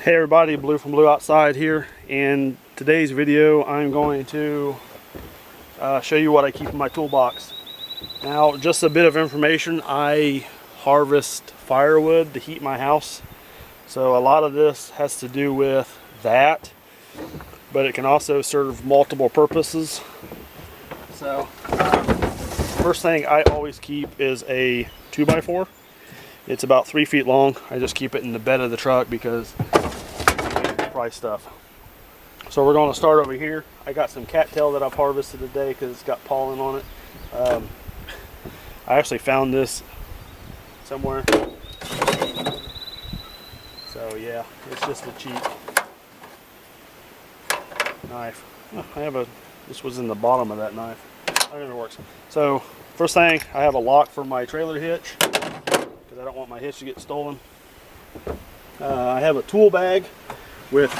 Hey everybody, Blue from Blue Outside here. In today's video I'm going to show you what I keep in my toolbox. Now, just a bit of information, I harvest firewood to heat my house, so a lot of this has to do with that, but it can also serve multiple purposes. So first thing I always keep is a 2x4. It's about 3 feet long. I just keep it in the bed of the truck because price stuff. So we're going to start over here. I got some cattail that I've harvested today because it's got pollen on it. I actually found this somewhere. So yeah, it's just a cheap knife. Oh, this was in the bottom of that knife. I don't know if it works. So first thing, I have a lock for my trailer hitch because I don't want my hitch to get stolen. I have a tool bag with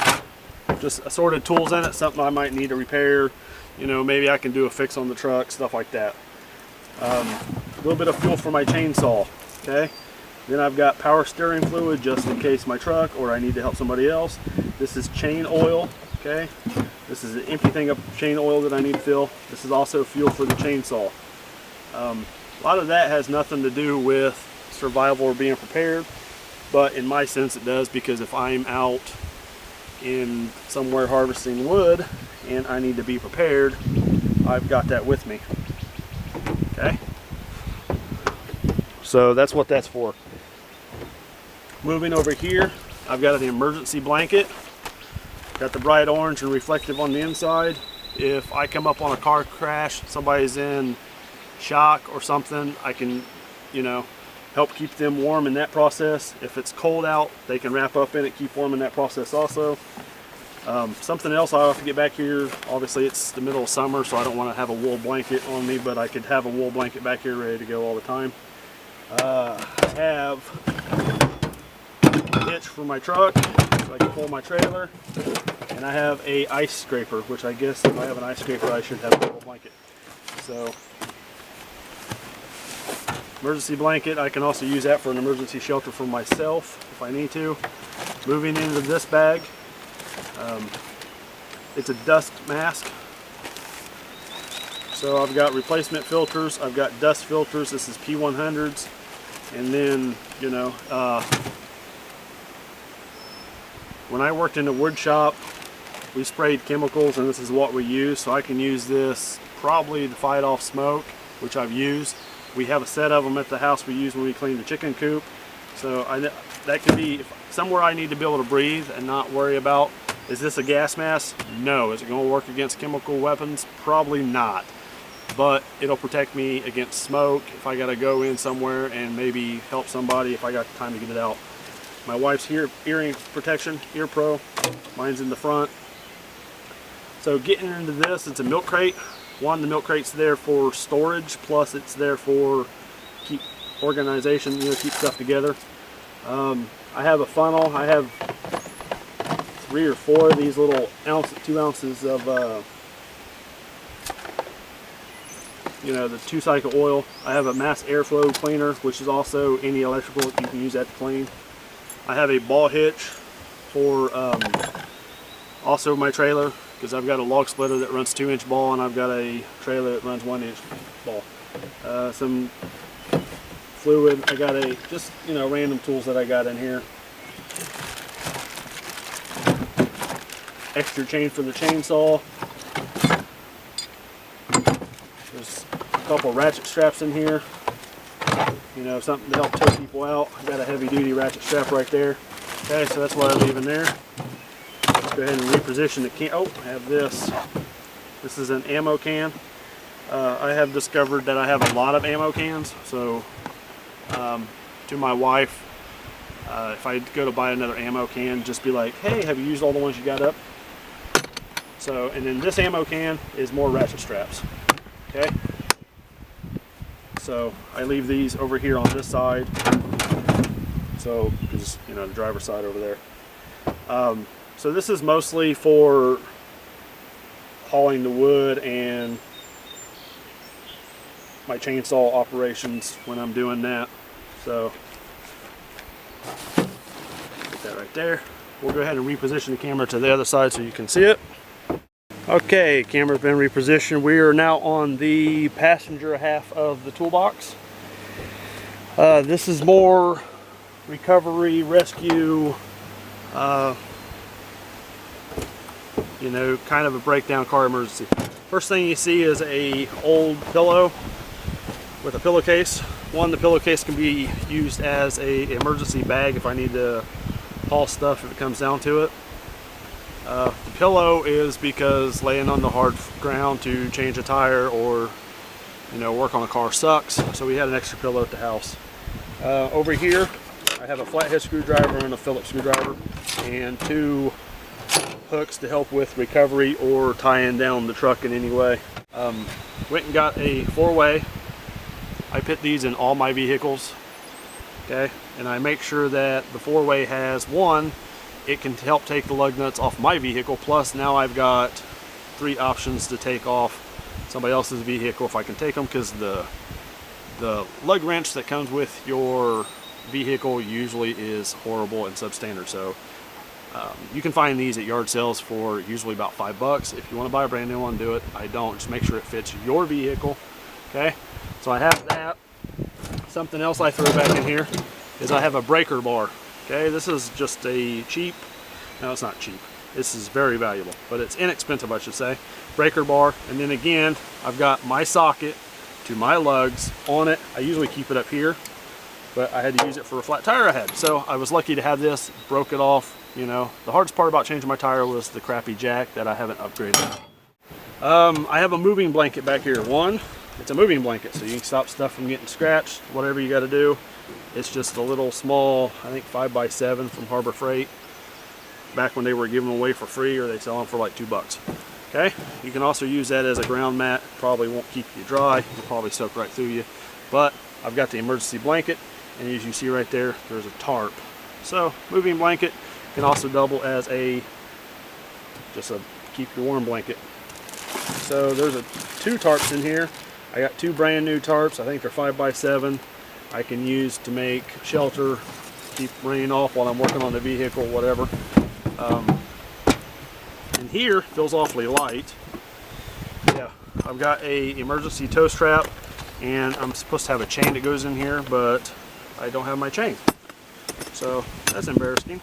just assorted tools in it, something I might need to repair. You know, maybe I can do a fix on the truck, stuff like that. A little bit of fuel for my chainsaw, okay? Then I've got power steering fluid just in case my truck or I need to help somebody else. This is chain oil, okay? This is an empty thing of chain oil that I need to fill. This is also fuel for the chainsaw. A lot of that has nothing to do with survival or being prepared, but in my sense it does, because if I'm out in somewhere harvesting wood and I need to be prepared, I've got that with me. Okay, so that's what that's for. Moving over here, I've got an emergency blanket. Got the bright orange and reflective on the inside. If I come up on a car crash, somebody's in shock or something, I can, you know, help keep them warm in that process. If it's cold out, they can wrap up in it, keep warm in that process also. Something else I have to get back here, obviously it's the middle of summer, so I don't want to have a wool blanket on me, but I could have a wool blanket back here ready to go all the time. I have a hitch for my truck, so I can pull my trailer, and I have a ice scraper, which I guess if I have an ice scraper I should have a wool blanket. So emergency blanket, I can also use that for an emergency shelter for myself if I need to. Moving into this bag, it's a dust mask. So I've got replacement filters, I've got dust filters, this is P100s, and then, you know, when I worked in a wood shop, we sprayed chemicals and this is what we use, so I can use this probably to fight off smoke, which I've used. We have a set of them at the house we use when we clean the chicken coop. So that could be somewhere I need to be able to breathe and not worry about, is this a gas mask? No. Is it going to work against chemical weapons? Probably not. But it'll protect me against smoke if I got to go in somewhere and maybe help somebody if I got time to get it out. My wife's earring protection, Ear Pro. Mine's in the front. So getting into this, it's a milk crate. One, the milk crate's there for storage, plus it's there for keep organization, you know, keep stuff together. I have a funnel. I have 3 or 4 of these little 2 ounces of, you know, the 2-cycle oil. I have a mass airflow cleaner, which is also any electrical, you can use that to clean. I have a ball hitch for also my trailer, because I've got a log splitter that runs 2-inch ball and I've got a trailer that runs 1-inch ball. Some fluid, I got just, you know, random tools that I got in here. Extra chain for the chainsaw. There's a couple ratchet straps in here. You know, something to help tow people out. I got a heavy duty ratchet strap right there. Okay, so that's what I leave in there. Go ahead and reposition the can. Oh, I have this. This is an ammo can. I have discovered that I have a lot of ammo cans. So, to my wife, if I go to buy another ammo can, just be like, hey, have you used all the ones you got up? So, and then this ammo can is more ratchet straps. Okay. So I leave these over here on this side. So, because, you know, the driver's side over there. So this is mostly for hauling the wood and my chainsaw operations when I'm doing that. So Put that right there. we'll go ahead and reposition the camera to the other side so you can see it. Okay, camera's been repositioned. We are now on the passenger half of the toolbox. This is more recovery, rescue, you know, kind of a breakdown car emergency. First thing you see is a old pillow with a pillowcase. The pillowcase can be used as a emergency bag if I need to haul stuff if it comes down to it. The pillow is because laying on the hard ground to change a tire or, you know, work on a car sucks, so we had an extra pillow at the house. Over here I have a flathead screwdriver and a Phillips screwdriver and 2 hooks to help with recovery or tying down the truck in any way. Went and got a 4-way. I put these in all my vehicles, okay, and I make sure that the 4-way has one, it can help take the lug nuts off my vehicle, plus now I've got 3 options to take off somebody else's vehicle if I can take them, because the lug wrench that comes with your vehicle usually is horrible and substandard. So you can find these at yard sales for usually about $5. If you want to buy a brand new one, do it. I don't. Just make sure it fits your vehicle. Okay, so I have that. Something else I throw back in here is I have a breaker bar. Okay, this is just a cheap, no, it's not cheap. This is very valuable, but it's inexpensive, I should say. Breaker bar, and then again, I've got my socket to my lugs on it. I usually keep it up here, but I had to use it for a flat tire I had. So I was lucky to have this, broke it off. You know, the hardest part about changing my tire was the crappy jack that I haven't upgraded. I have a moving blanket back here. It's a moving blanket, so you can stop stuff from getting scratched, whatever you got to do. It's just a little small, I think 5x7 from Harbor Freight, back when they were giving them away for free, or they sell them for like $2. Okay, you can also use that as a ground mat. Probably won't keep you dry, it'll probably soak right through you, but I've got the emergency blanket, and as you see right there, there's a tarp. So moving blanket can also double as just a keep you warm blanket. So there's 2 tarps in here. I got 2 brand new tarps. I think they're 5x7. I can use to make shelter, keep rain off while I'm working on the vehicle, whatever. And here feels awfully light. Yeah, I've got a emergency tow strap, and I'm supposed to have a chain that goes in here, but I don't have my chain. So that's embarrassing.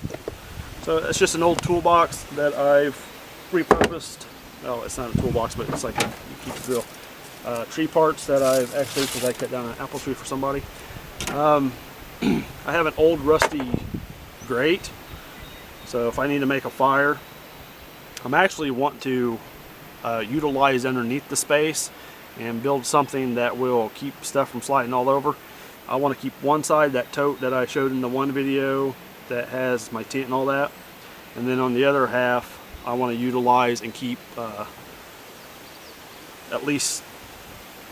So it's just an old toolbox that I've repurposed. Well, it's not a toolbox, but it's like you keep the drill. Tree parts that I've actually, because I cut down an apple tree for somebody. I have an old rusty grate, so if I need to make a fire, I'm actually wanting to utilize underneath the space and build something that will keep stuff from sliding all over. I want to keep one side, that tote that I showed in the one video that has my tent and all that, and then on the other half I want to utilize and keep at least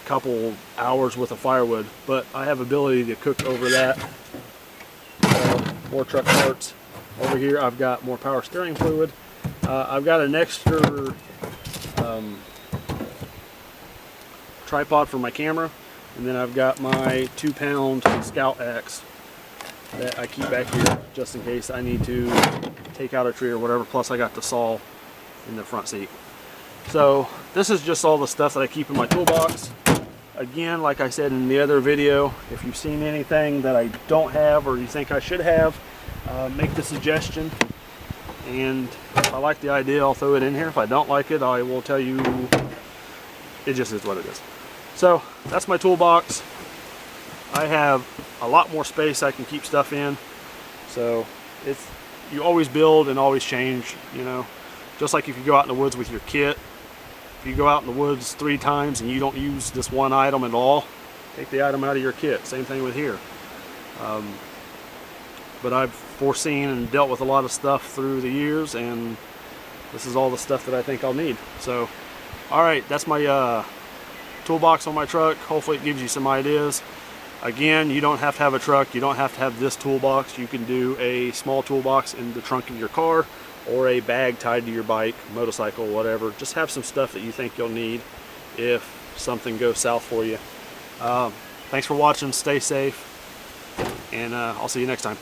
a couple hours worth of firewood, but I have ability to cook over that. More truck parts. Over here I've got more power steering fluid. I've got an extra tripod for my camera, and then I've got my 2-pound Scout axe that I keep back here just in case I need to take out a tree or whatever. Plus I got the saw in the front seat. So this is just all the stuff that I keep in my toolbox. Again, like I said in the other video, if you've seen anything that I don't have or you think I should have, make the suggestion, and if I like the idea, I'll throw it in here. If I don't like it, I will tell you it just is what it is. So that's my toolbox. I have a lot more space I can keep stuff in, so you always build and always change, you know. Just like if you go out in the woods with your kit, if you go out in the woods 3 times and you don't use this one item at all, take the item out of your kit. Same thing with here. But I've foreseen and dealt with a lot of stuff through the years, and this is all the stuff that I think I'll need. So, alright, that's my toolbox on my truck. Hopefully it gives you some ideas. Again, you don't have to have a truck, you don't have to have this toolbox. You can do a small toolbox in the trunk of your car, or a bag tied to your bike, motorcycle, whatever. Just have some stuff that you think you'll need if something goes south for you. Thanks for watching, stay safe, and I'll see you next time.